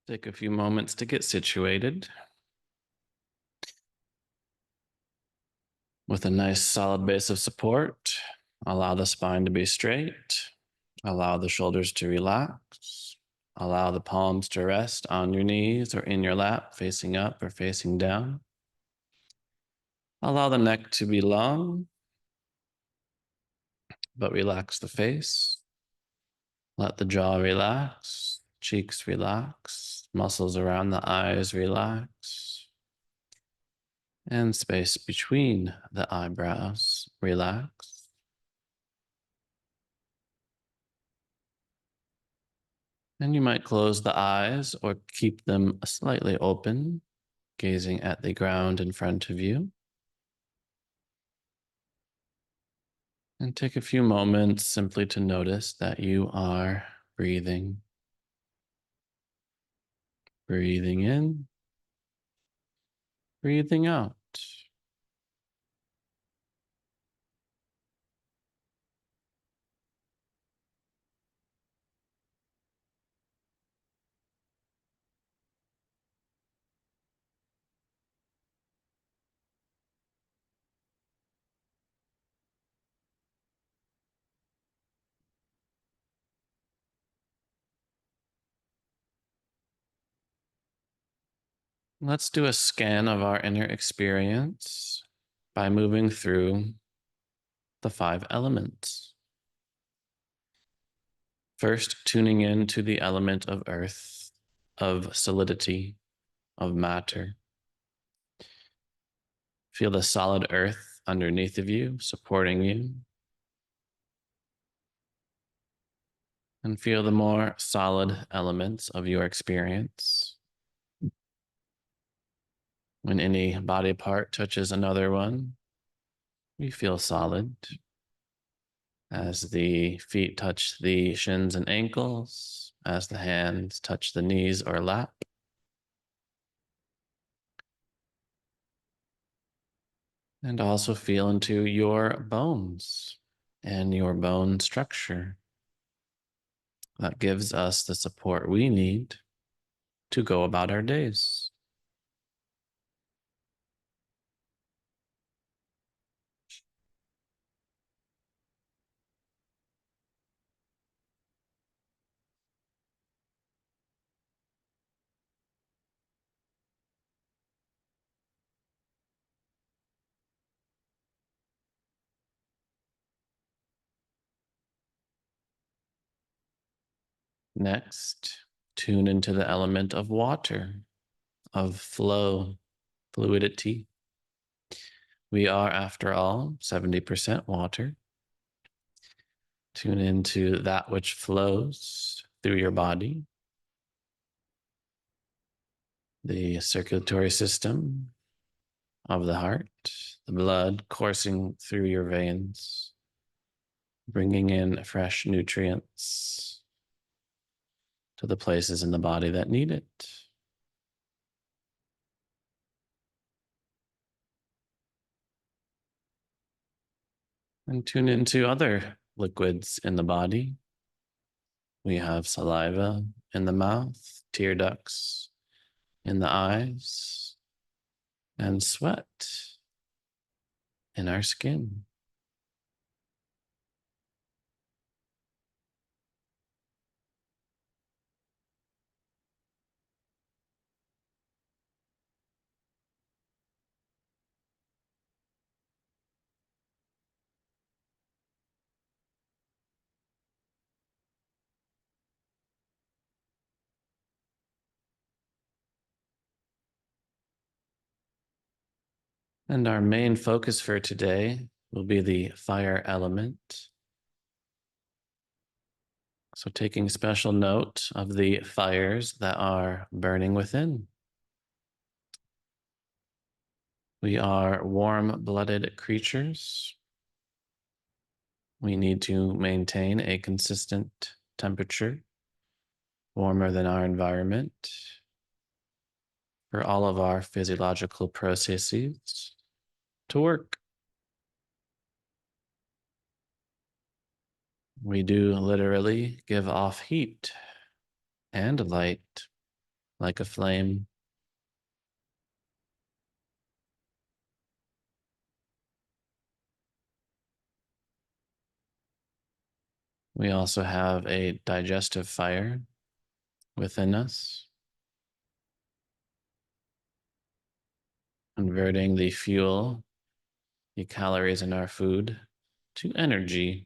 Take a few moments to get situated with a nice solid base of support. Allow the spine to be straight. Allow the shoulders to relax. Allow the palms to rest on your knees or in your lap, facing up or facing down. Allow the neck to be long, but relax the face. Let the jaw relax, cheeks relax, muscles around the eyes relax, and space between the eyebrows relax. And you might close the eyes or keep them slightly open, gazing at the ground in front of you. And take a few moments simply to notice that you are breathing. Breathing in, breathing out. Let's do a scan of our inner experience by moving through the 5 elements. First, tuning in to the element of earth, of solidity, of matter. Feel the solid earth underneath of you, supporting you. And feel the more solid elements of your experience. When any body part touches another one, we feel solid. As the feet touch the shins and ankles, as the hands touch the knees or lap. And also feel into your bones and your bone structure. That gives us the support we need to go about our days. Next, tune into the element of water, of flow, fluidity. We are, after all, 70% water. Tune into that which flows through your body, the circulatory system of the heart, the blood coursing through your veins, bringing in fresh nutrients to the places in the body that need it. And tune into other liquids in the body. We have saliva in the mouth, tear ducts in the eyes, and sweat in our skin. And our main focus for today will be the fire element. So taking special note of the fires that are burning within. We are warm-blooded creatures. We need to maintain a consistent temperature, warmer than our environment, for all of our physiological processes to work. We do literally give off heat and light like a flame. We also have a digestive fire within us, converting the fuel, the calories in our food, to energy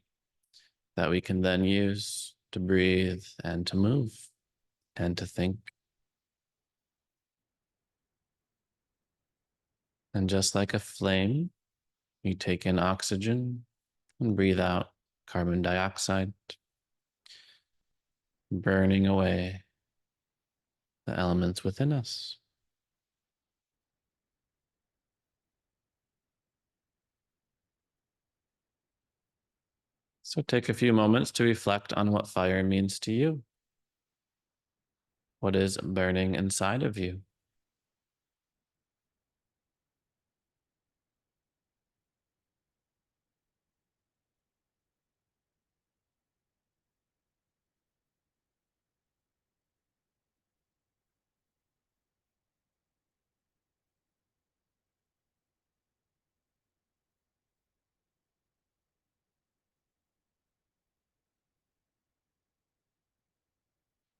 that we can then use to breathe and to move and to think. And just like a flame, you take in oxygen and breathe out carbon dioxide, burning away the elements within us. So take a few moments to reflect on what fire means to you. What is burning inside of you?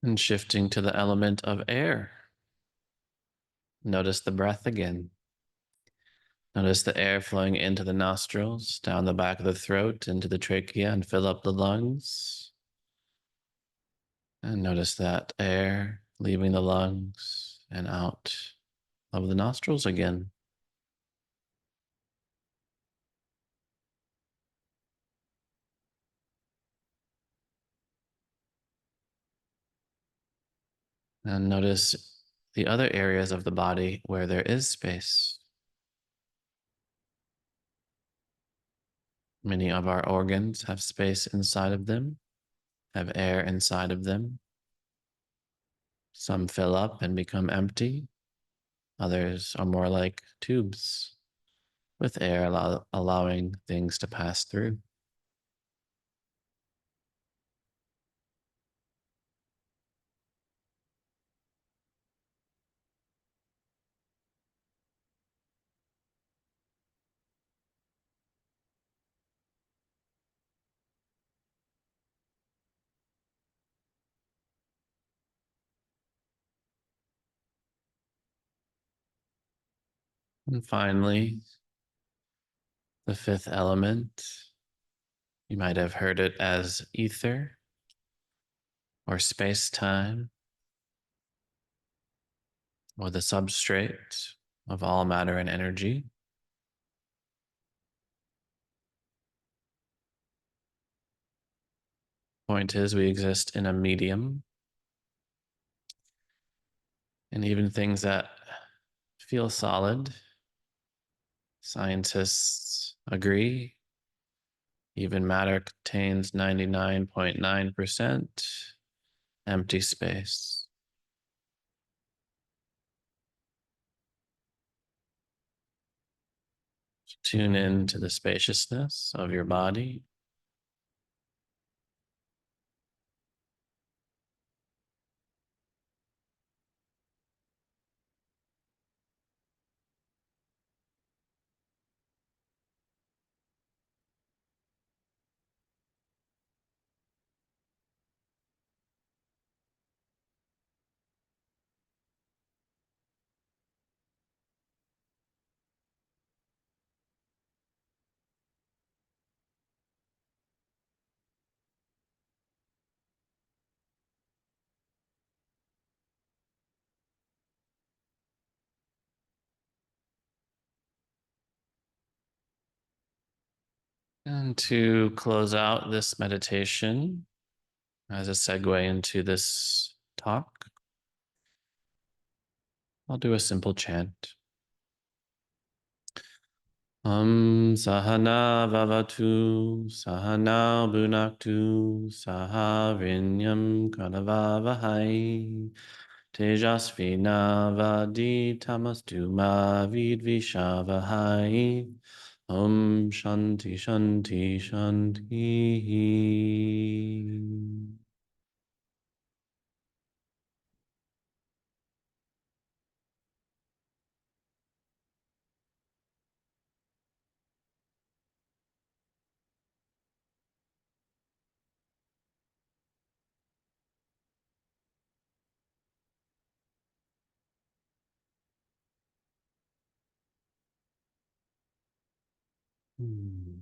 And shifting to the element of air. Notice the breath again. Notice the air flowing into the nostrils, down the back of the throat, into the trachea, and fill up the lungs. And notice that air leaving the lungs and out of the nostrils again. And notice the other areas of the body where there is space. Many of our organs have space inside of them, have air inside of them. Some fill up and become empty. Others are more like tubes with air allowing things to pass through. And finally, the fifth element, you might have heard it as ether or space-time, or the substrate of all matter and energy. Point is, we exist in a medium, and even things that feel solid, scientists agree, even matter contains 99.9% empty space. Tune in to the spaciousness of your body. And to close out this meditation, as a segue into this talk, I'll do a simple chant. Sahana Vavatu, Sahana Bunaktu, Saharinyam Kanavavahai, Tejasvina Vadi Tamastu Ma Vidvishavahai. Shanti Shanti Shanti. Hmm.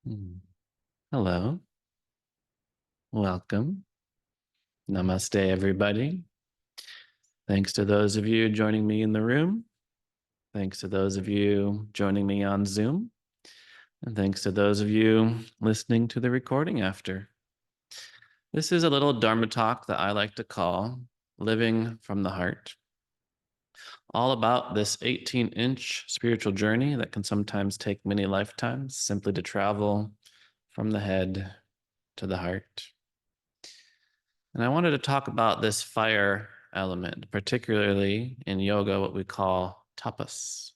Hmm. Hello, welcome. Namaste, everybody. Thanks to those of you joining me in the room. Thanks to those of you joining me on Zoom. And thanks to those of you listening to the recording after. This is a little Dharma talk that I like to call Living from the Heart. All about this 18-inch spiritual journey that can sometimes take many lifetimes simply to travel from the head to the heart. And I wanted to talk about this fire element, particularly in yoga, what we call tapas.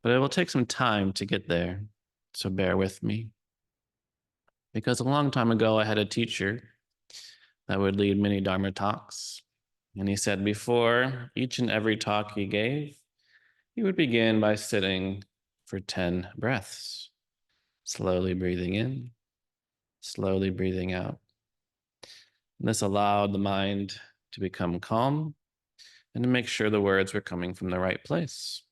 But it will take some time to get there, so bear with me. Because a long time ago, I had a teacher that would lead many Dharma talks. And he said before each and every talk he gave, he would begin by sitting for 10 breaths, slowly breathing in, slowly breathing out. And this allowed the mind to become calm and to make sure the words were coming from the right place.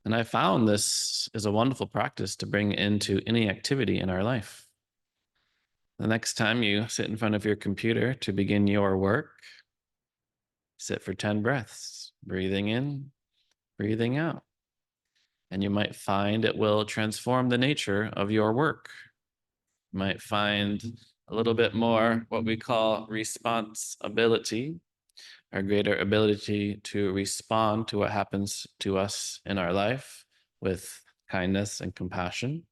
And I found this is a wonderful practice to bring into any activity in our life. The next time you sit in front of your computer to begin your work, sit for 10 breaths, breathing in, breathing out. And you might find it will transform the nature of your work. You might find a little bit more what we call responsibility, our greater ability to respond to what happens to us in our life with kindness and compassion,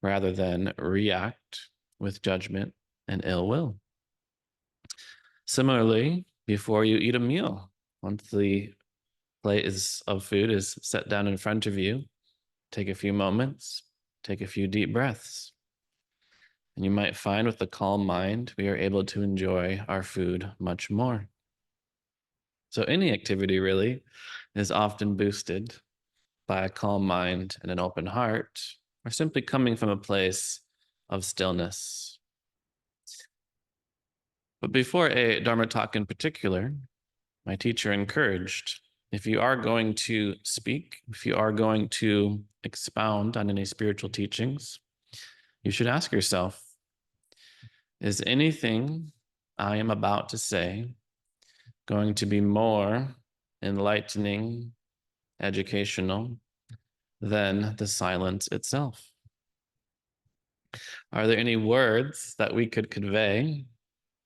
rather than react with judgment and ill will. Similarly, before you eat a meal, once the plate of food is set down in front of you, take a few moments, take a few deep breaths. And you might find with a calm mind, we are able to enjoy our food much more. So any activity really is often boosted by a calm mind and an open heart, or simply coming from a place of stillness. But before a Dharma talk in particular, my teacher encouraged, if you are going to speak, if you are going to expound on any spiritual teachings, you should ask yourself, is anything I am about to say going to be more enlightening, educational than the silence itself? Are there any words that we could convey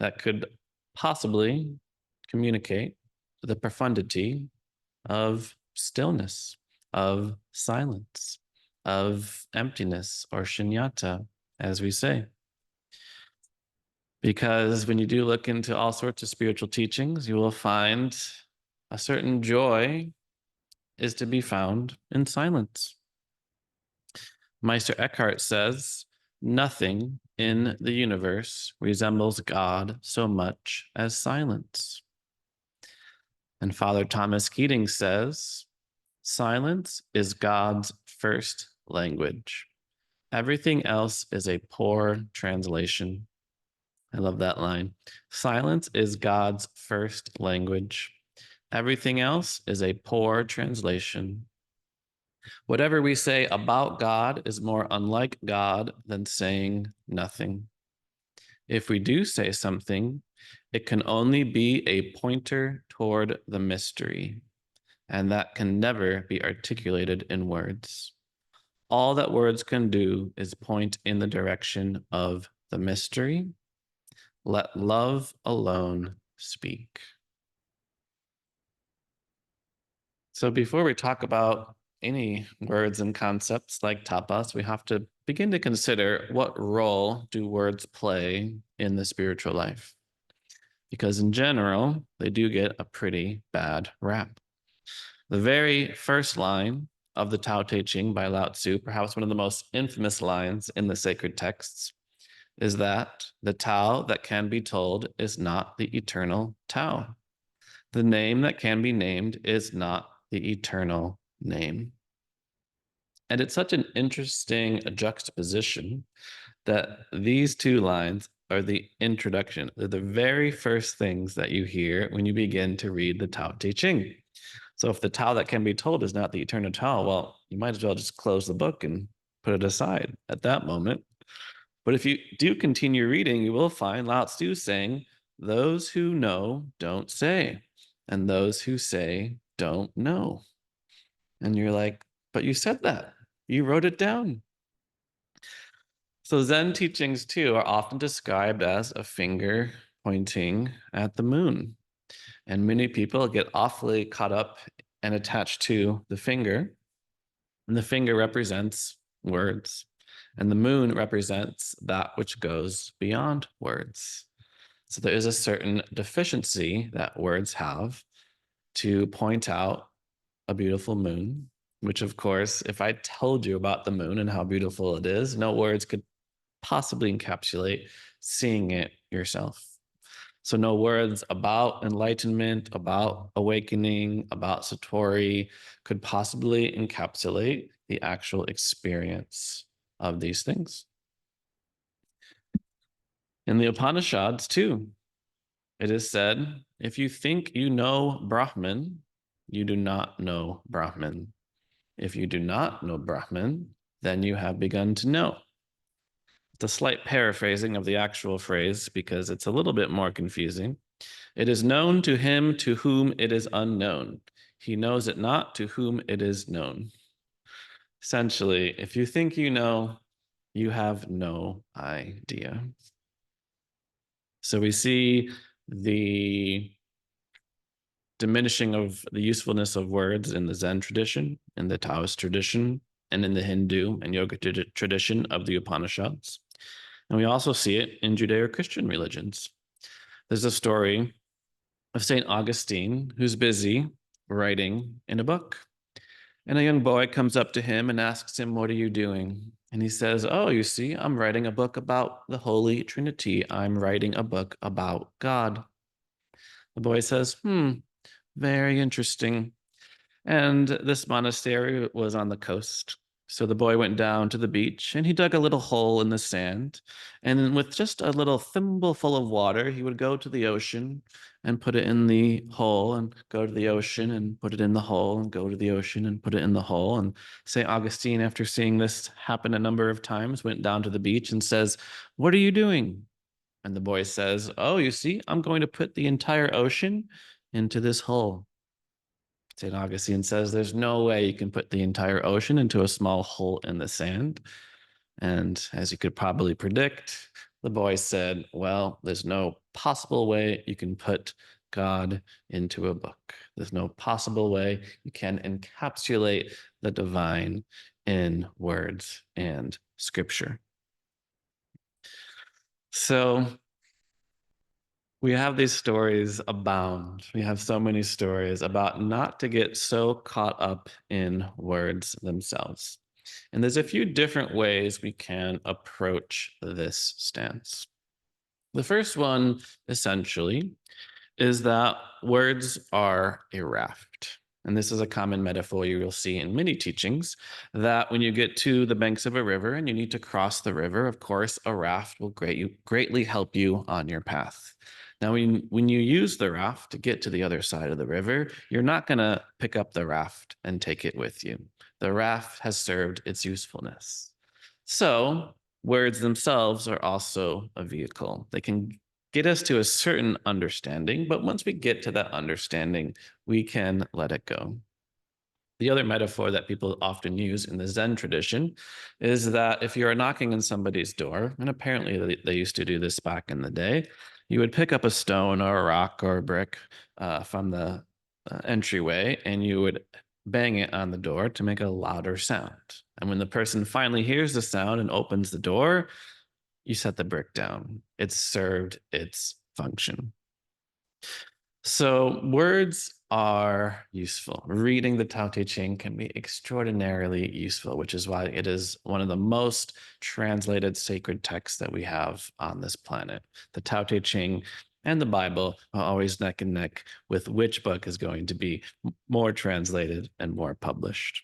that could possibly communicate the profundity of stillness, of silence, of emptiness, or shunyata, as we say? Because when you do look into all sorts of spiritual teachings, you will find a certain joy is to be found in silence. Meister Eckhart says, nothing in the universe resembles God so much as silence. And Father Thomas Keating says, silence is God's first language. Everything else is a poor translation. I love that line. Silence is God's first language. Everything else is a poor translation. Whatever we say about God is more unlike God than saying nothing. If we do say something, it can only be a pointer toward the mystery, and that can never be articulated in words. All that words can do is point in the direction of the mystery. Let love alone speak. So before we talk about any words and concepts like tapas, we have to begin to consider what role do words play in the spiritual life? Because in general, they do get a pretty bad rap. The very first line of the Tao Te Ching by Lao Tzu, perhaps one of the most infamous lines in the sacred texts, is that the Tao that can be told is not the eternal Tao. The name that can be named is not the eternal name. And it's such an interesting juxtaposition that these two lines are the introduction. They're the very first things that you hear when you begin to read the Tao Te Ching. So if the Tao that can be told is not the eternal Tao, well, you might as well just close the book and put it aside at that moment. But if you do continue reading, you will find Lao Tzu saying, those who know don't say, and those who say don't know. And you're like, but you said that. You wrote it down. So Zen teachings too are often described as a finger pointing at the moon. And many people get awfully caught up and attached to the finger. And the finger represents words, and the moon represents that which goes beyond words. So there is a certain deficiency that words have to point out a beautiful moon, which, of course, if I told you about the moon and how beautiful it is, no words could possibly encapsulate seeing it yourself. So no words about enlightenment, about awakening, about Satori could possibly encapsulate the actual experience of these things. In the Upanishads too, it is said, if you think you know Brahman, you do not know Brahman. If you do not know Brahman, then you have begun to know. It's a slight paraphrasing of the actual phrase because it's a little bit more confusing. It is known to him to whom it is unknown. He knows it not to whom it is known. Essentially, if you think you know, you have no idea. So we see the diminishing of the usefulness of words in the Zen tradition, in the Taoist tradition, and in the Hindu and yoga tradition of the Upanishads. And we also see it in Judeo-Christian religions. There's a story of St. Augustine, who's busy writing in a book. And a young boy comes up to him and asks him, what are you doing? And he says, oh, you see, I'm writing a book about the Holy Trinity. I'm writing a book about God. The boy says, very interesting. And this monastery was on the coast. So the boy went down to the beach and he dug a little hole in the sand. And with just a little thimble full of water, he would go to the ocean and put it in the hole and go to the ocean and put it in the hole and go to the ocean and put it in the hole. And St. Augustine, after seeing this happen a number of times, went down to the beach and says, what are you doing? And the boy says, oh, you see, I'm going to put the entire ocean into this hole. St. Augustine says there's no way you can put the entire ocean into a small hole in the sand. And as you could probably predict, the boy said, well, there's no possible way you can put God into a book. There's no possible way you can encapsulate the divine in words and scripture. So we have these stories abound. We have so many stories about not to get so caught up in words themselves. And there's a few different ways we can approach this stance. The first one, essentially, is that words are a raft. And this is a common metaphor you will see in many teachings, that when you get to the banks of a river and you need to cross the river, of course, a raft will greatly help you on your path. Now, when you use the raft to get to the other side of the river, you're not going to pick up the raft and take it with you. The raft has served its usefulness. So words themselves are also a vehicle. They can get us to a certain understanding, but once we get to that understanding, we can let it go. The other metaphor that people often use in the Zen tradition is that if you're knocking on somebody's door, and apparently they used to do this back in the day, you would pick up a stone or a rock or a brick from the entryway, and you would bang it on the door to make a louder sound. And when the person finally hears the sound and opens the door, you set the brick down. It's served its function. So words are useful. Reading the Tao Te Ching can be extraordinarily useful, which is why it is one of the most translated sacred texts that we have on this planet. The Tao Te Ching and the Bible are always neck and neck with which book is going to be more translated and more published.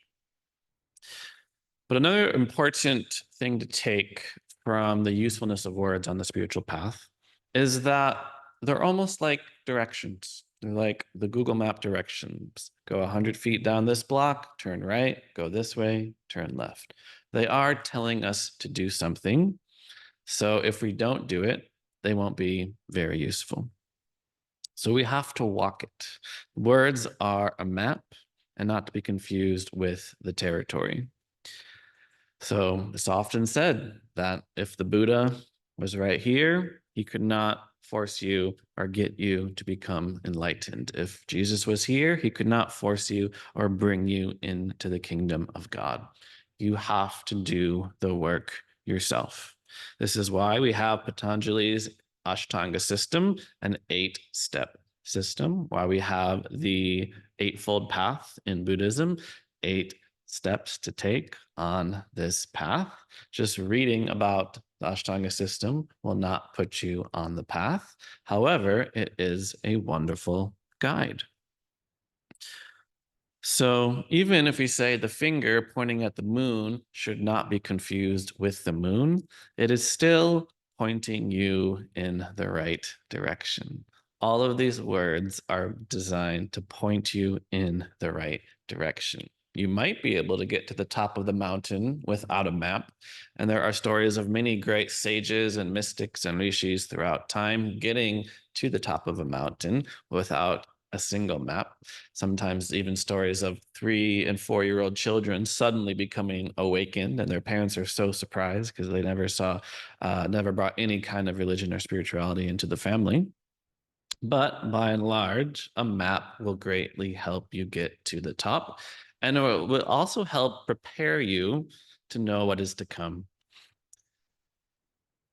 But another important thing to take from the usefulness of words on the spiritual path is that they're almost like directions. They're like the Google Map directions. Go 100 feet down this block, turn right, go this way, turn left. They are telling us to do something. So if we don't do it, they won't be very useful. So we have to walk it. Words are a map and not to be confused with the territory. So it's often said that if the Buddha was right here, he could not force you or get you to become enlightened. If Jesus was here, he could not force you or bring you into the kingdom of God. You have to do the work yourself. This is why we have Patanjali's Ashtanga system, an 8-step system, why we have the Eightfold Path in Buddhism, 8 steps to take on this path. Just reading about the Ashtanga system will not put you on the path. However, it is a wonderful guide. So even if we say the finger pointing at the moon should not be confused with the moon, it is still pointing you in the right direction. All of these words are designed to point you in the right direction. You might be able to get to the top of the mountain without a map. And there are stories of many great sages and mystics and rishis throughout time getting to the top of a mountain without a single map. Sometimes even stories of 3- and 4-year-old children suddenly becoming awakened, and their parents are so surprised because they never brought any kind of religion or spirituality into the family. But by and large, a map will greatly help you get to the top. And it will also help prepare you to know what is to come.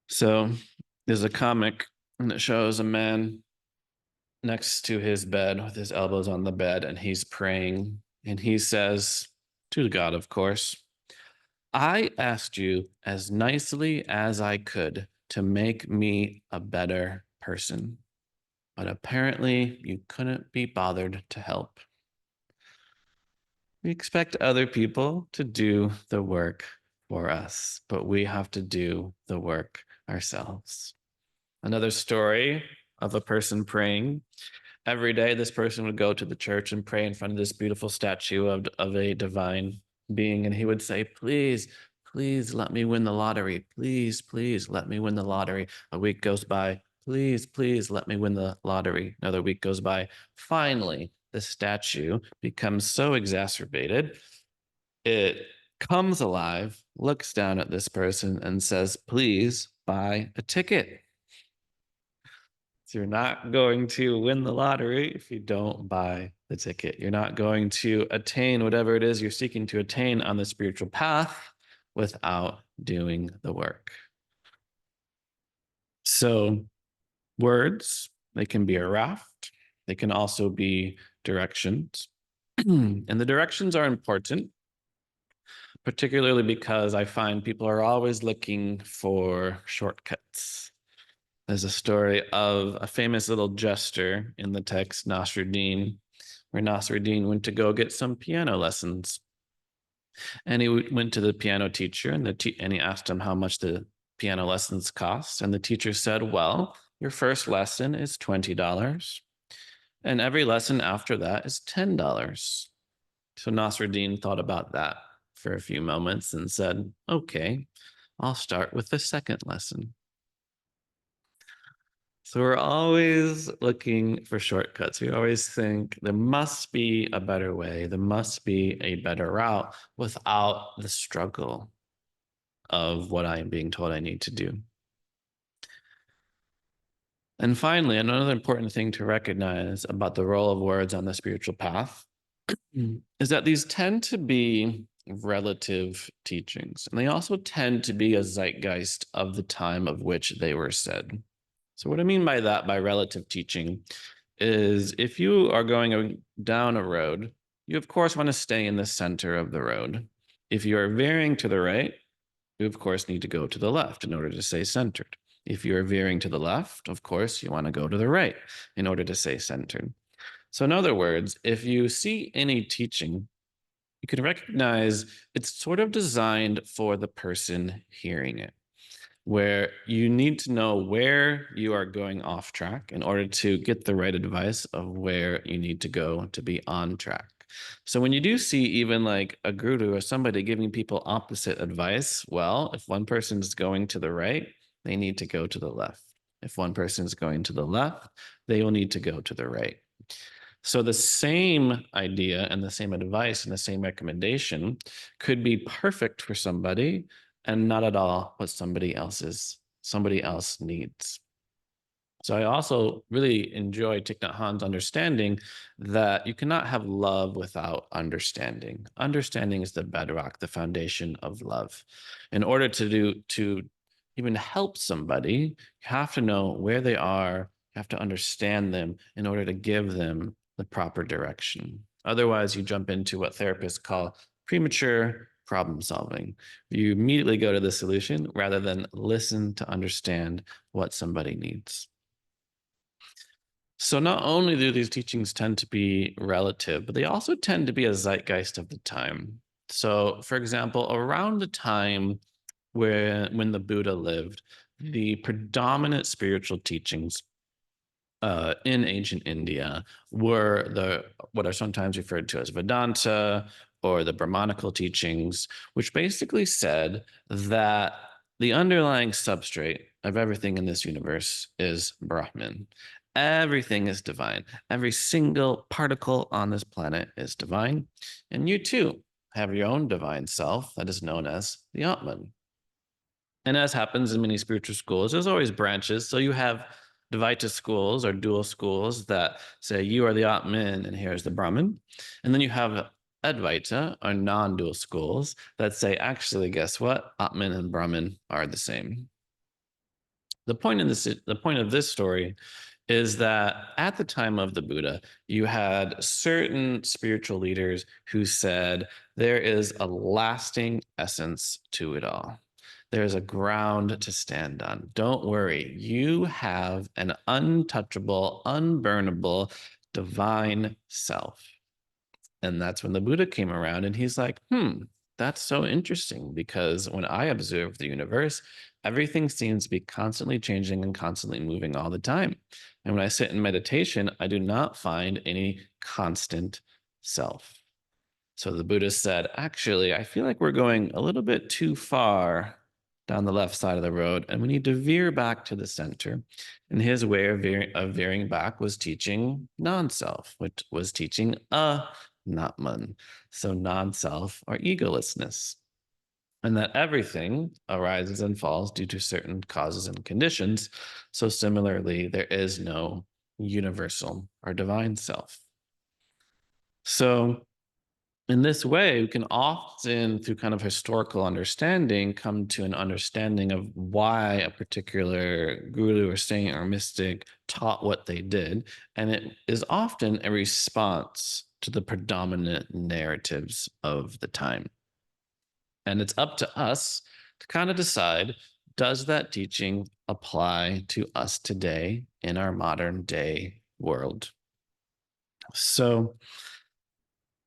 So there's a comic and it shows a man next to his bed with his elbows on the bed and he's praying. And he says to God, of course, I asked you as nicely as I could to make me a better person. But apparently you couldn't be bothered to help. We expect other people to do the work for us, but we have to do the work ourselves. Another story of a person praying. Every day, this person would go to the church and pray in front of this beautiful statue of a divine being, and he would say, please, please let me win the lottery. Please, please let me win the lottery. A week goes by. Please, please let me win the lottery. Another week goes by. Finally, the statue becomes so exacerbated, it comes alive, looks down at this person and says, please buy a ticket. So you're not going to win the lottery if you don't buy the ticket. You're not going to attain whatever it is you're seeking to attain on the spiritual path without doing the work. So words, they can be a raft. They can also be directions. And the directions are important, particularly because I find people are always looking for shortcuts. There's a story of a famous little jester in the text, Nasruddin, where Nasruddin went to go get some piano lessons. And he went to the piano teacher and he asked him how much the piano lessons cost. And the teacher said, well, your first lesson is $20. And every lesson after that is $10. So Nasruddin thought about that for a few moments and said, okay, I'll start with the second lesson. So we're always looking for shortcuts. We always think there must be a better way. There must be a better route without the struggle of what I am being told I need to do. And finally, another important thing to recognize about the role of words on the spiritual path is that these tend to be relative teachings, and they also tend to be a zeitgeist of the time of which they were said. So what I mean by that, by relative teaching, is if you are going down a road, you of course want to stay in the center of the road. If you are veering to the right, you of course need to go to the left in order to stay centered. If you're veering to the left, of course, you want to go to the right in order to stay centered. So in other words, if you see any teaching, you can recognize it's sort of designed for the person hearing it. where you need to know where you are going off track in order to get the right advice of where you need to go to be on track. So when you do see even like a guru or somebody giving people opposite advice, well, if one person is going to the right, they need to go to the left. If one person is going to the left, they will need to go to the right. So the same idea and the same advice and the same recommendation could be perfect for somebody and not at all what somebody else needs. So I also really enjoy Thich Nhat Hanh's understanding that you cannot have love without understanding. Understanding is the bedrock, the foundation of love. In order to even help somebody, you have to know where they are, you have to understand them in order to give them the proper direction. Otherwise, you jump into what therapists call premature problem solving. You immediately go to the solution rather than listen to understand what somebody needs. So not only do these teachings tend to be relative, but they also tend to be a zeitgeist of the time. So, for example, around the time where when the Buddha lived, the predominant spiritual teachings in ancient India were the what are sometimes referred to as Vedanta or the Brahmanical teachings, which basically said that the underlying substrate of everything in this universe is Brahman. Everything is divine. Every single particle on this planet is divine. And you too have your own divine self that is known as the Atman. And as happens in many spiritual schools, there's always branches. So you have Dvaita schools or dual schools that say you are the Atman and here's the Brahman. And then you have Advaita or non-dual schools that say, actually, guess what? Atman and Brahman are the same. The point of this story is that at the time of the Buddha, you had certain spiritual leaders who said there is a lasting essence to it all. There's a ground to stand on. Don't worry. You have an untouchable, unburnable, divine self. And that's when the Buddha came around and he's like, that's so interesting because when I observe the universe, everything seems to be constantly changing and constantly moving all the time. And when I sit in meditation, I do not find any constant self. So the Buddha said, actually, I feel like we're going a little bit too far down the left side of the road, and we need to veer back to the center. And his way of veering back was teaching non-self, which was teaching Natman. So non-self or egolessness. And that everything arises and falls due to certain causes and conditions. So similarly, there is no universal or divine self. So in this way, we can often, through kind of historical understanding, come to an understanding of why a particular guru or saint or mystic taught what they did. And it is often a response to the predominant narratives of the time. And it's up to us to kind of decide, does that teaching apply to us today in our modern day world? So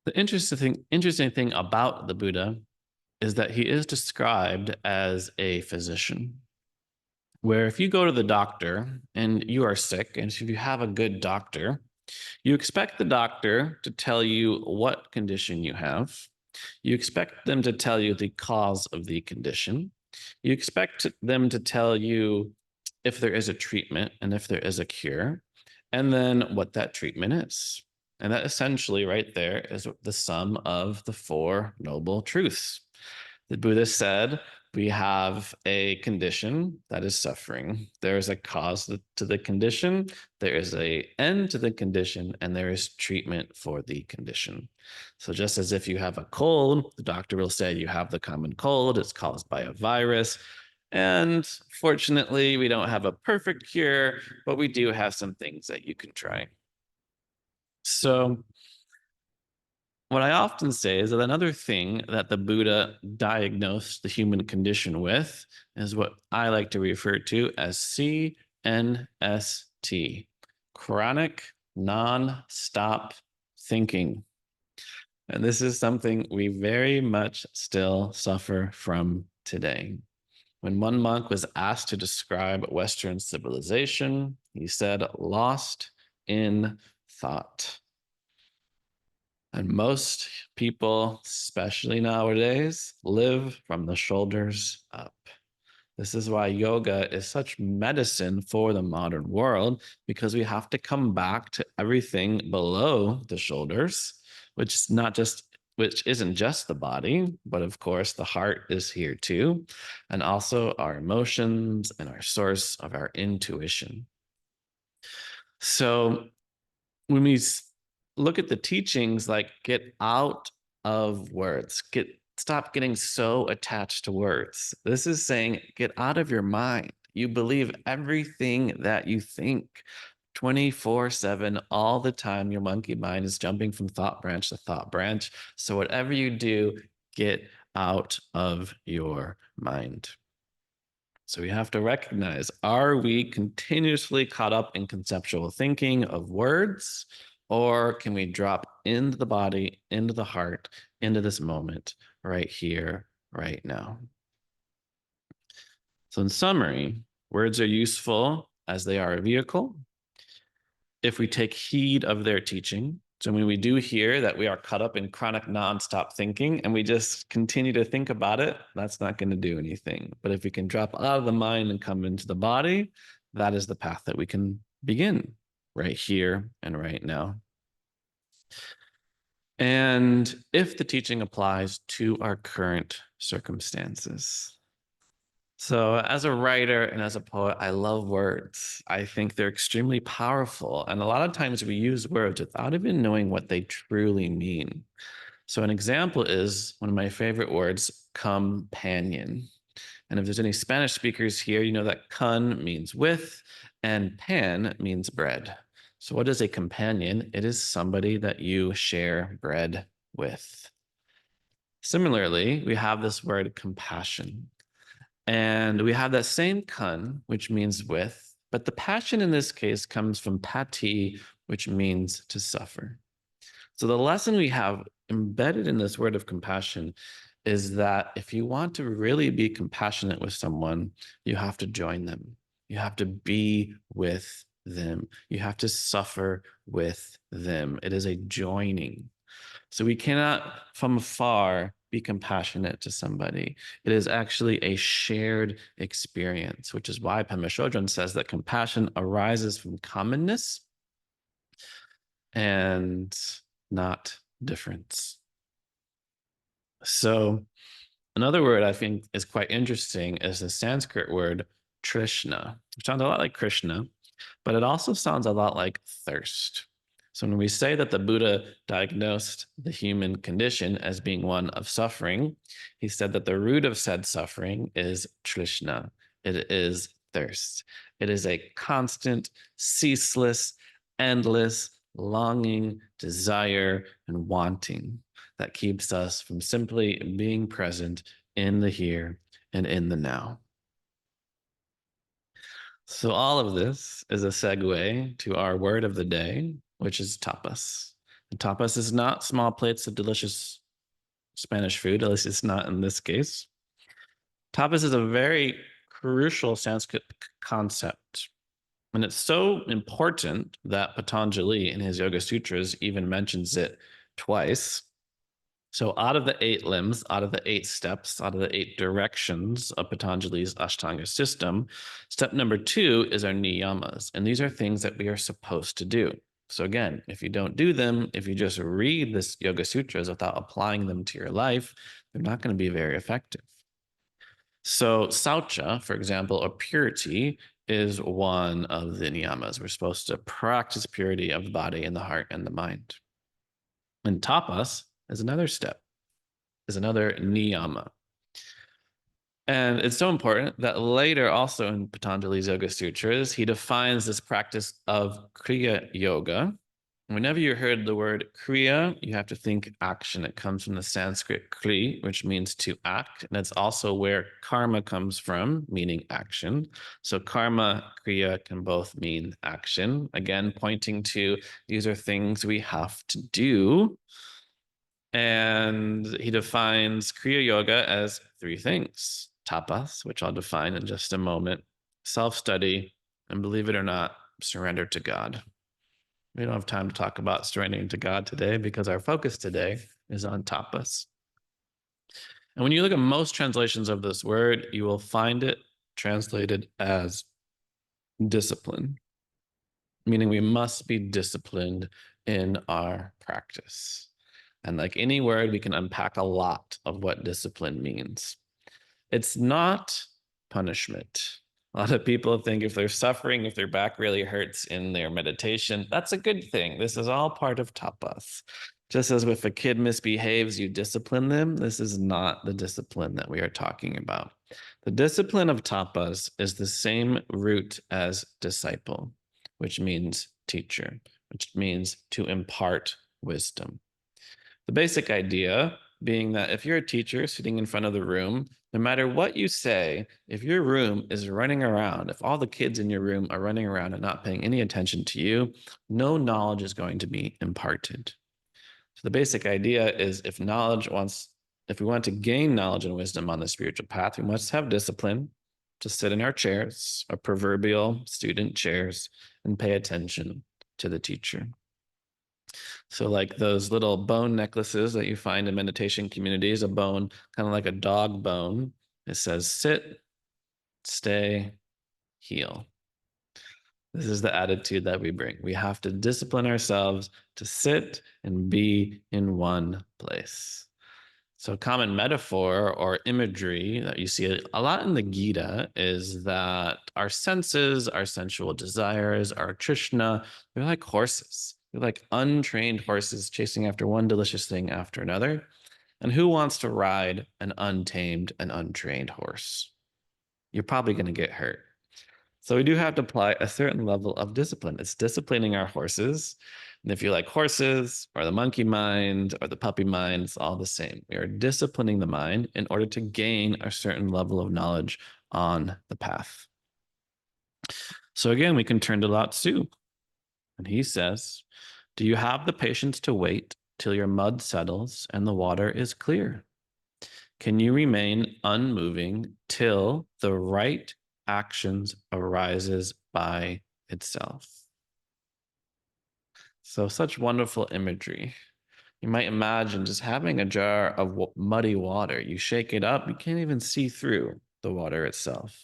the interesting thing about the Buddha is that he is described as a physician, where if you go to the doctor and you are sick, and if you have a good doctor, you expect the doctor to tell you what condition you have. You expect them to tell you the cause of the condition. You expect them to tell you if there is a treatment and if there is a cure, and then what that treatment is. And that essentially right there is the sum of the Four Noble Truths. The Buddha said, we have a condition that is suffering. There is a cause to the condition, there is an end to the condition, and there is treatment for the condition. So just as if you have a cold, the doctor will say you have the common cold, it's caused by a virus. And fortunately, we don't have a perfect cure, but we do have some things that you can try. So what I often say is that another thing that the Buddha diagnosed the human condition with is what I like to refer to as CNST, chronic non-stop thinking. And this is something we very much still suffer from today. When one monk was asked to describe Western civilization, he said, lost in thought. And most people, especially nowadays, live from the shoulders up. This is why yoga is such medicine for the modern world, because we have to come back to everything below the shoulders, which isn't just the body, but of course the heart is here too, and also our emotions and our source of our intuition. So when we look at the teachings, like get out of words, stop getting so attached to words. This is saying get out of your mind. You believe everything that you think 24/7, all the time. Your monkey mind is jumping from thought branch to thought branch. So whatever you do, get out of your mind. So we have to recognize, are we continuously caught up in conceptual thinking of words, or can we drop into the body, into the heart, into this moment right here, right now? So in summary, words are useful as they are a vehicle if we take heed of their teaching. So when we do hear that we are caught up in chronic nonstop thinking and we just continue to think about it, that's not going to do anything. But if we can drop out of the mind and come into the body, that is the path that we can begin right here and right now. And if the teaching applies to our current circumstances. So, as a writer and as a poet, I love words. I think they're extremely powerful. And a lot of times we use words without even knowing what they truly mean. So, an example is one of my favorite words, companion. And if there's any Spanish speakers here, you know that con means with and pan means bread. So, what is a companion? It is somebody that you share bread with. Similarly, we have this word compassion. And we have that same kun, which means with, but the passion in this case comes from pati, which means to suffer. So the lesson we have embedded in this word of compassion is that if you want to really be compassionate with someone, you have to join them. You have to be with them. You have to suffer with them. It is a joining. So we cannot from afar be compassionate to somebody. It is actually a shared experience, which is why Pema Chodron says that compassion arises from commonness and not difference. So another word I think is quite interesting is the Sanskrit word Trishna, which sounds a lot like Krishna, but it also sounds a lot like thirst. So when we say that the Buddha diagnosed the human condition as being one of suffering, he said that the root of said suffering is Trishna. It is thirst. It is a constant, ceaseless, endless longing, desire, and wanting that keeps us from simply being present in the here and in the now. So all of this is a segue to our word of the day, which is tapas. And tapas is not small plates of delicious Spanish food, at least it's not in this case. Tapas is a very crucial Sanskrit concept. And it's so important that Patanjali in his Yoga Sutras even mentions it twice. So out of the 8 limbs, out of the 8 steps, out of the 8 directions of Patanjali's Ashtanga system, step number 2 is our niyamas. And these are things that we are supposed to do. So again, if you don't do them, if you just read this Yoga Sutras without applying them to your life, they're not going to be very effective. So saucha, for example, or purity, is one of the niyamas. We're supposed to practice purity of the body and the heart and the mind. And tapas is another step, is another niyama. And it's so important that later also in Patanjali's Yoga Sutras, he defines this practice of Kriya Yoga. Whenever you heard the word Kriya, you have to think action. It comes from the Sanskrit Kri, which means to act. And it's also where karma comes from, meaning action. So karma, Kriya can both mean action. Again, pointing to these are things we have to do. And he defines Kriya Yoga as 3 things. tapas, which I'll define in just a moment, self-study, and believe it or not, surrender to God. We don't have time to talk about surrendering to God today because our focus today is on tapas. And when you look at most translations of this word, you will find it translated as discipline, meaning we must be disciplined in our practice. And like any word, we can unpack a lot of what discipline means. It's not punishment. A lot of people think if they're suffering, if their back really hurts in their meditation, that's a good thing. This is all part of tapas. Just as if a kid misbehaves, you discipline them. This is not the discipline that we are talking about. The discipline of tapas is the same root as disciple, which means teacher, which means to impart wisdom. The basic idea being that if you're a teacher sitting in front of the room, no matter what you say, if your room is running around, if all the kids in your room are running around and not paying any attention to you, no knowledge is going to be imparted. So the basic idea is if we want to gain knowledge and wisdom on the spiritual path, we must have discipline to sit in our chairs, our proverbial student chairs, and pay attention to the teacher. So like those little bone necklaces that you find in meditation communities, a bone, kind of like a dog bone. It says sit, stay, heal. This is the attitude that we bring. We have to discipline ourselves to sit and be in one place. So a common metaphor or imagery that you see a lot in the Gita is that our senses, our sensual desires, our trishna, they're like horses. They're like untrained horses chasing after one delicious thing after another. And who wants to ride an untamed and untrained horse? You're probably going to get hurt. So we do have to apply a certain level of discipline. It's disciplining our horses. And if you like horses or the monkey mind or the puppy mind, it's all the same. We are disciplining the mind in order to gain a certain level of knowledge on the path. So again, we can turn to Lao Tzu. And he says, do you have the patience to wait till your mud settles and the water is clear? Can you remain unmoving till the right actions arises by itself? So such wonderful imagery. You might imagine just having a jar of muddy water. You shake it up, you can't even see through the water itself.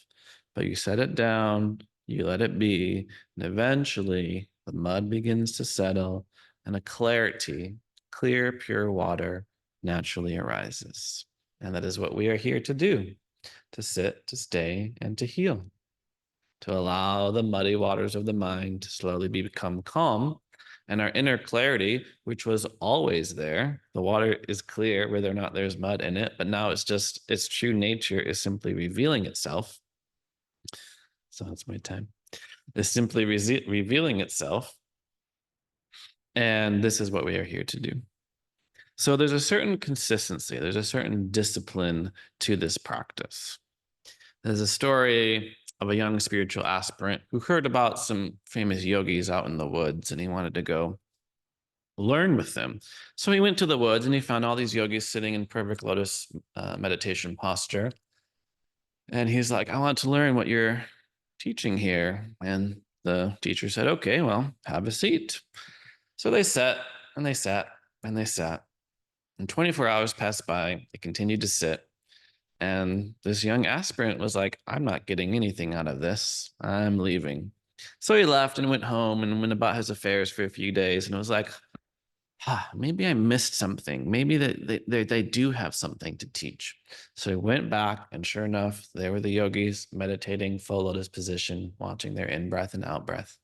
But you set it down, you let it be, and eventually the mud begins to settle and a clarity, clear, pure water naturally arises. And that is what we are here to do, to sit, to stay, and to heal, to allow the muddy waters of the mind to slowly become calm. And our inner clarity, which was always there, the water is clear whether or not there's mud in it, but now it's just its true nature is simply revealing itself. So that's my time. It's simply revealing itself. And this is what we are here to do. So there's a certain consistency, there's a certain discipline to this practice. There's a story of a young spiritual aspirant who heard about some famous yogis out in the woods and he wanted to go learn with them. So he went to the woods and he found all these yogis sitting in perfect lotus meditation posture. And he's like, I want to learn what you're teaching here. And the teacher said, okay, well, have a seat. So they sat and they sat and they sat. And 24 hours passed by. They continued to sit. And this young aspirant was like, I'm not getting anything out of this. I'm leaving. So he left and went home and went about his affairs for a few days. And it was like, maybe I missed something. Maybe they do have something to teach. So he went back, and sure enough, there were the yogis meditating full lotus position, watching their in-breath and out-breath.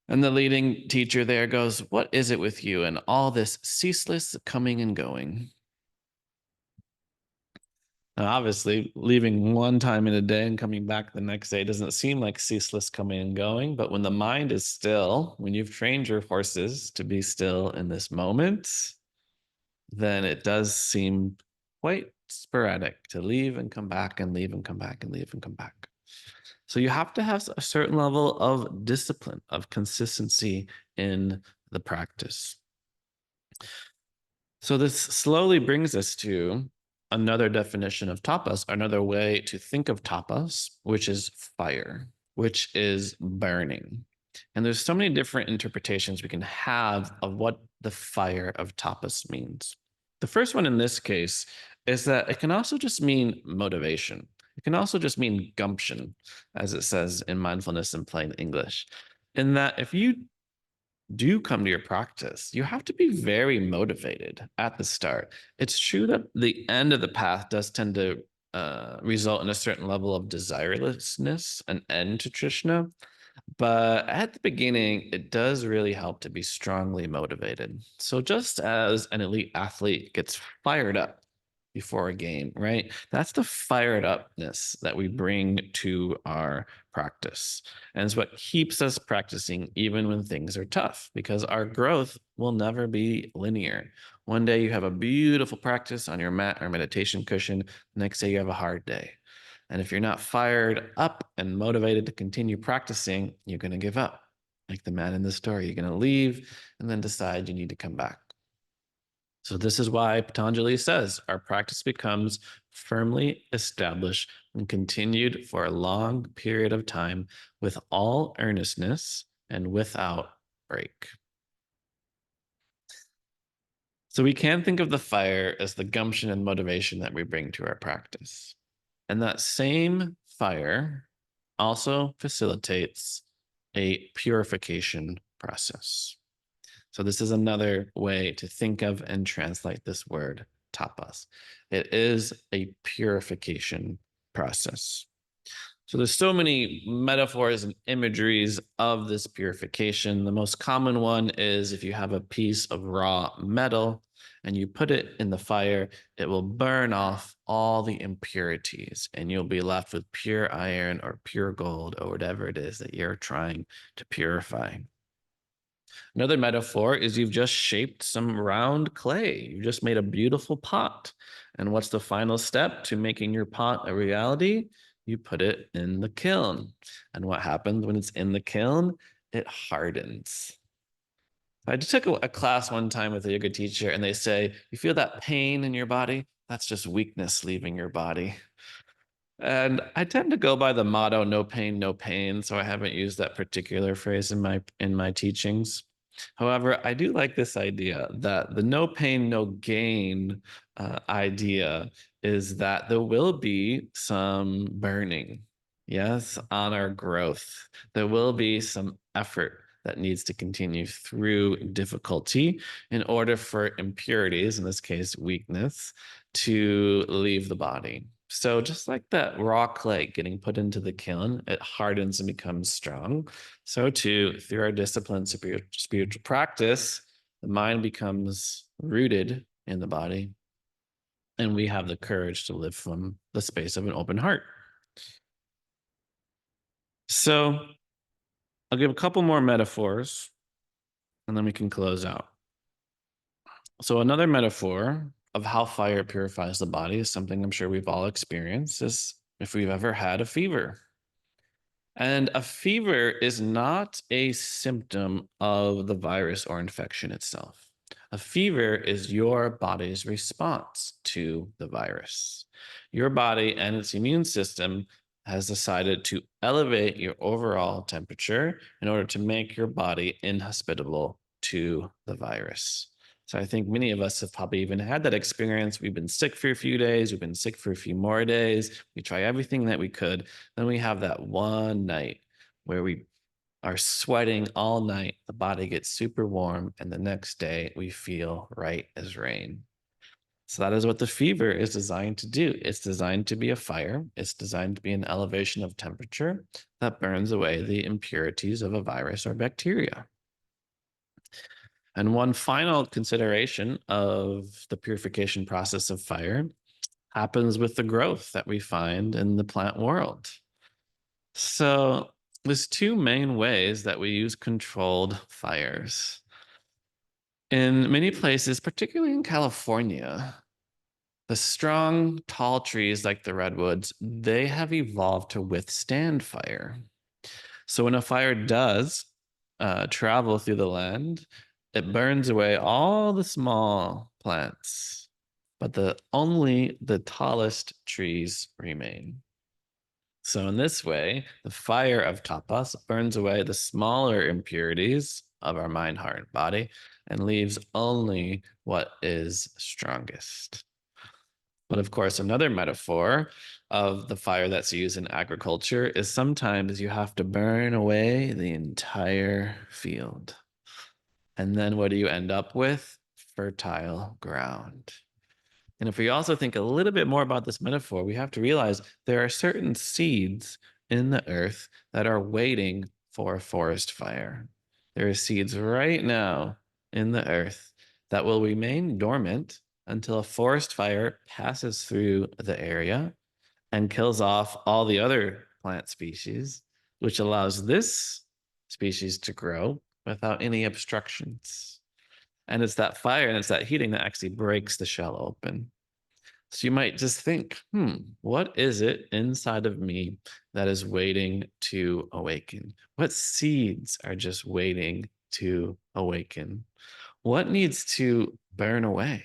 And the leading teacher there goes, what is it with you and all this ceaseless coming and going? Now, obviously, leaving one time in a day and coming back the next day doesn't seem like ceaseless coming and going. But when the mind is still, when you've trained your horses to be still in this moment, then it does seem quite sporadic to leave and come back and leave and come back and leave and come back. So you have to have a certain level of discipline, of consistency in the practice. So this slowly brings us to another definition of tapas, another way to think of tapas, which is fire, which is burning. And there's so many different interpretations we can have of what the fire of tapas means. The first one in this case is that it can also just mean motivation. It can also just mean gumption, as it says in mindfulness in plain English. In that if you do come to your practice, you have to be very motivated at the start. It's true that the end of the path does tend to result in a certain level of desirelessness, an end to Trishna. But at the beginning, it does really help to be strongly motivated. So just as an elite athlete gets fired up before a game, right? That's the fired upness that we bring to our practice. And it's what keeps us practicing even when things are tough, because our growth will never be linear. One day you have a beautiful practice on your mat or meditation cushion. The next day you have a hard day. And if you're not fired up and motivated to continue practicing, you're going to give up. Like the man in the story, you're going to leave and then decide you need to come back. So this is why Patanjali says our practice becomes firmly established and continued for a long period of time with all earnestness and without break. So we can think of the fire as the gumption and motivation that we bring to our practice. And that same fire also facilitates a purification process. So this is another way to think of and translate this word tapas. It is a purification process. So there's so many metaphors and imageries of this purification. The most common one is if you have a piece of raw metal and you put it in the fire, it will burn off all the impurities and you'll be left with pure iron or pure gold or whatever it is that you're trying to purify. Another metaphor is you've just shaped some round clay. You just made a beautiful pot. And what's the final step to making your pot a reality? You put it in the kiln. And what happens when it's in the kiln? It hardens. I just took a class one time with a yoga teacher, and they say, you feel that pain in your body? That's just weakness leaving your body. And I tend to go by the motto, no pain, no pain. So I haven't used that particular phrase in my teachings. However, I do like this idea that the no pain, no gain idea is that there will be some burning, yes, on our growth. There will be some effort that needs to continue through difficulty in order for impurities, in this case, weakness, to leave the body. So just like that raw clay getting put into the kiln, it hardens and becomes strong. So too, through our discipline, spiritual practice, the mind becomes rooted in the body, and we have the courage to live from the space of an open heart. So I'll give a couple more metaphors, and then we can close out. So another metaphor of how fire purifies the body is something I'm sure we've all experienced, is if we've ever had a fever. And a fever is not a symptom of the virus or infection itself. A fever is your body's response to the virus. Your body and its immune system has decided to elevate your overall temperature in order to make your body inhospitable to the virus. So I think many of us have probably even had that experience. We've been sick for a few days. We've been sick for a few more days. We try everything that we could. Then we have that one night where we are sweating all night. The body gets super warm. And the next day we feel right as rain. So that is what the fever is designed to do. It's designed to be a fire. It's designed to be an elevation of temperature that burns away the impurities of a virus or bacteria. And one final consideration of the purification process of fire happens with the growth that we find in the plant world. So there's two main ways that we use controlled fires. In many places, particularly in California, the strong, tall trees like the redwoods, they have evolved to withstand fire. So when a fire does travel through the land, it burns away all the small plants, but only the tallest trees remain. So in this way, the fire of tapas burns away the smaller impurities of our mind, heart, and body, and leaves only what is strongest. But of course, another metaphor of the fire that's used in agriculture is sometimes you have to burn away the entire field. And then what do you end up with? Fertile ground. And if we also think a little bit more about this metaphor, we have to realize there are certain seeds in the earth that are waiting for a forest fire. There are seeds right now in the earth that will remain dormant until a forest fire passes through the area and kills off all the other plant species, which allows this species to grow without any obstructions. And it's that fire and it's that heating that actually breaks the shell open. So you might just think, what is it inside of me that is waiting to awaken? What seeds are just waiting to awaken? What needs to burn away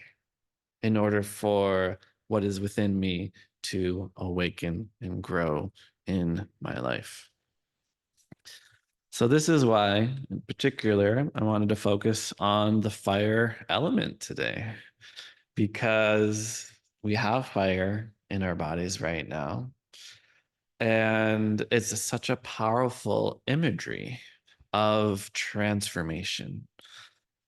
in order for what is within me to awaken and grow in my life? So this is why, in particular, I wanted to focus on the fire element today, because we have fire in our bodies right now. And it's such a powerful imagery of transformation.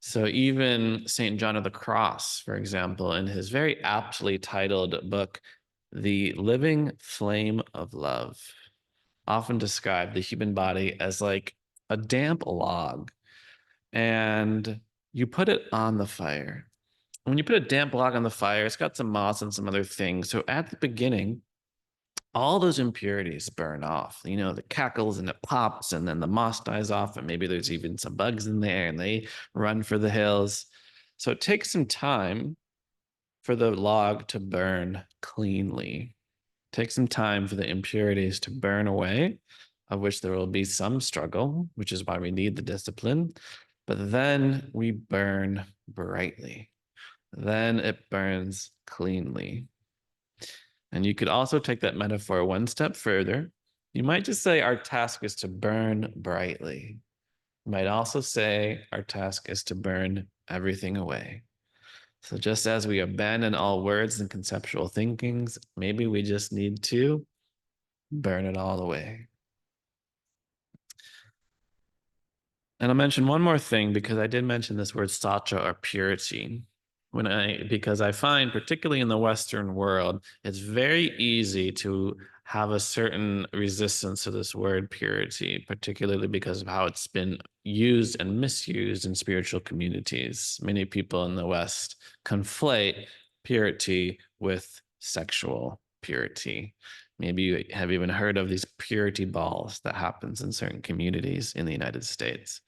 So even St. John of the Cross, for example, in his very aptly titled book, The Living Flame of Love, often described the human body as like a damp log, and you put it on the fire. When you put a damp log on the fire, it's got some moss and some other things. So at the beginning, all those impurities burn off. You know, the cackles and it pops, and then the moss dies off, and maybe there's even some bugs in there and they run for the hills. So it takes some time for the log to burn cleanly. Take some time for the impurities to burn away, of which there will be some struggle, which is why we need the discipline. But then we burn brightly. Then it burns cleanly. And you could also take that metaphor one step further. You might just say our task is to burn brightly. You might also say our task is to burn everything away. So just as we abandon all words and conceptual thinkings, maybe we just need to burn it all away. And I'll mention one more thing, because I did mention this word satya, or purity. Because I find, particularly in the Western world, it's very easy to have a certain resistance to this word purity, particularly because of how it's been used and misused in spiritual communities. Many people in the West conflate purity with sexual purity. Maybe you have even heard of these purity balls that happens in certain communities in the United States.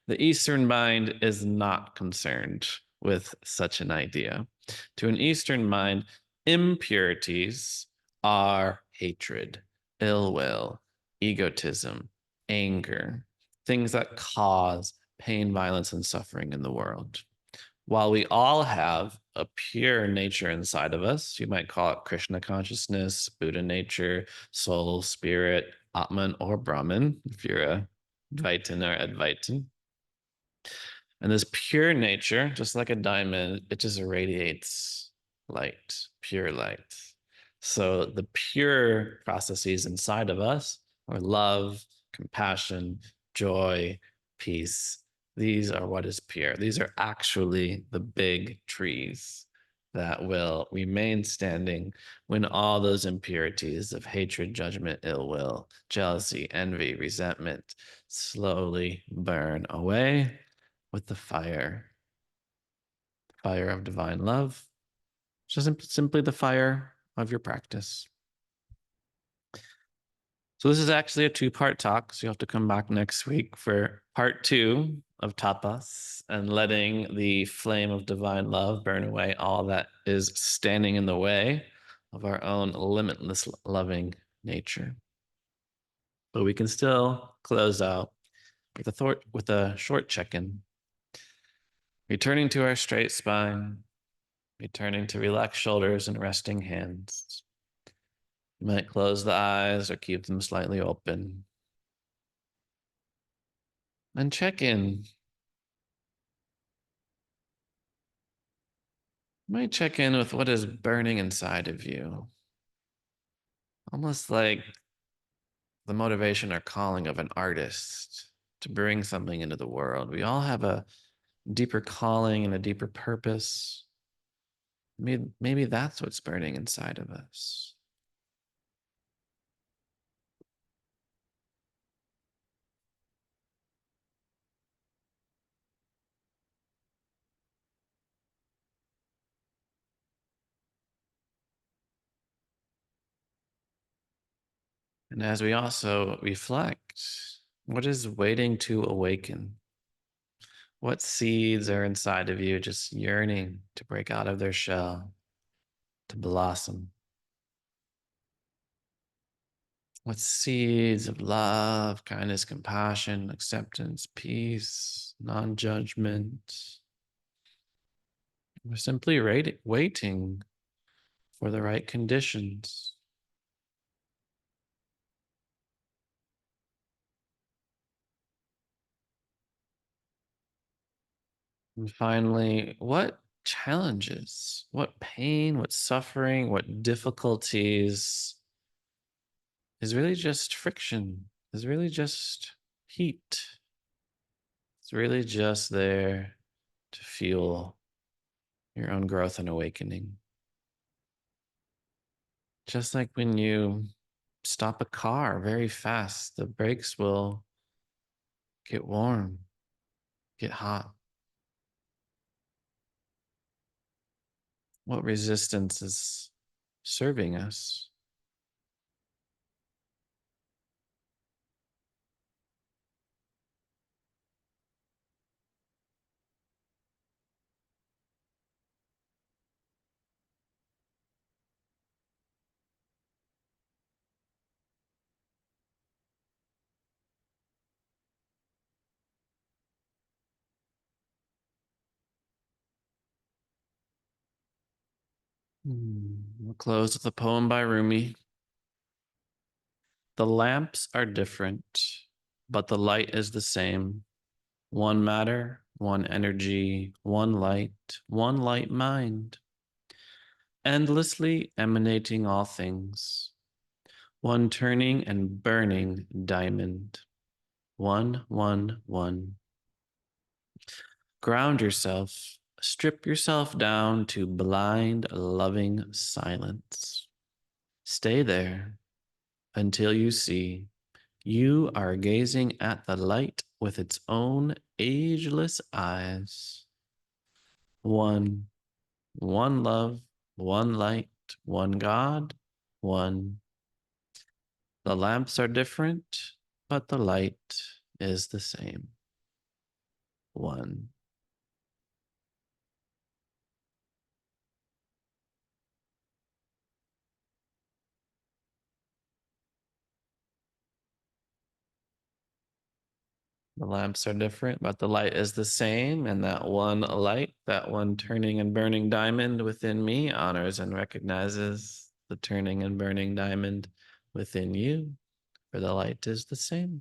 The Eastern mind is not concerned with such an idea. To an Eastern mind, impurities are hatred, ill will, egotism, anger, things that cause pain, violence, and suffering in the world. While we all have a pure nature inside of us, you might call it Krishna consciousness, Buddha nature, soul, spirit, Atman, or Brahman, if you're a Dvaitin or Advaitin. And this pure nature, just like a diamond, it just irradiates light, pure light. So the pure processes inside of us are love, compassion, joy, peace. These are what is pure. These are actually the big trees that will remain standing when all those impurities of hatred, judgment, ill will, jealousy, envy, resentment slowly burn away with the fire of divine love, which is simply the fire of your practice. So this is actually a two-part talk, so you'll have to come back next week for part 2 of tapas, and letting the flame of divine love burn away all that is standing in the way of our own limitless loving nature. But we can still close out with a short check-in. Returning to our straight spine, Returning to relaxed shoulders and resting hands. You might close the eyes or keep them slightly open. And check in. You might check in with what is burning inside of you. Almost like the motivation or calling of an artist to bring something into the world. We all have a deeper calling and a deeper purpose. Maybe that's what's burning inside of us. And as we also reflect, what is waiting to awaken? What seeds are inside of you just yearning to break out of their shell, to blossom? What seeds of love, kindness, compassion, acceptance, peace, non judgment? We're simply waiting for the right conditions. And finally, what challenges, what pain, what suffering, what difficulties is really just friction, is really just heat. It's really just there to fuel your own growth and awakening. Just like when you stop a car very fast, the brakes will get warm, get hot. What resistance is serving us? We'll close with a poem by Rumi. The lamps are different, but the light is the same. One matter, one energy, one light mind, endlessly emanating all things. One turning and burning diamond. One. Ground yourself, strip yourself down to blind, loving silence. Stay there until you see you are gazing at the light with its own ageless eyes. One, one love, one light, one God, one. The lamps are different, but the light is the same. One. The lamps are different, but the light is the same. And that one light, that one turning and burning diamond within me honors and recognizes the turning and burning diamond within you, for the light is the same.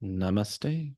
Namaste.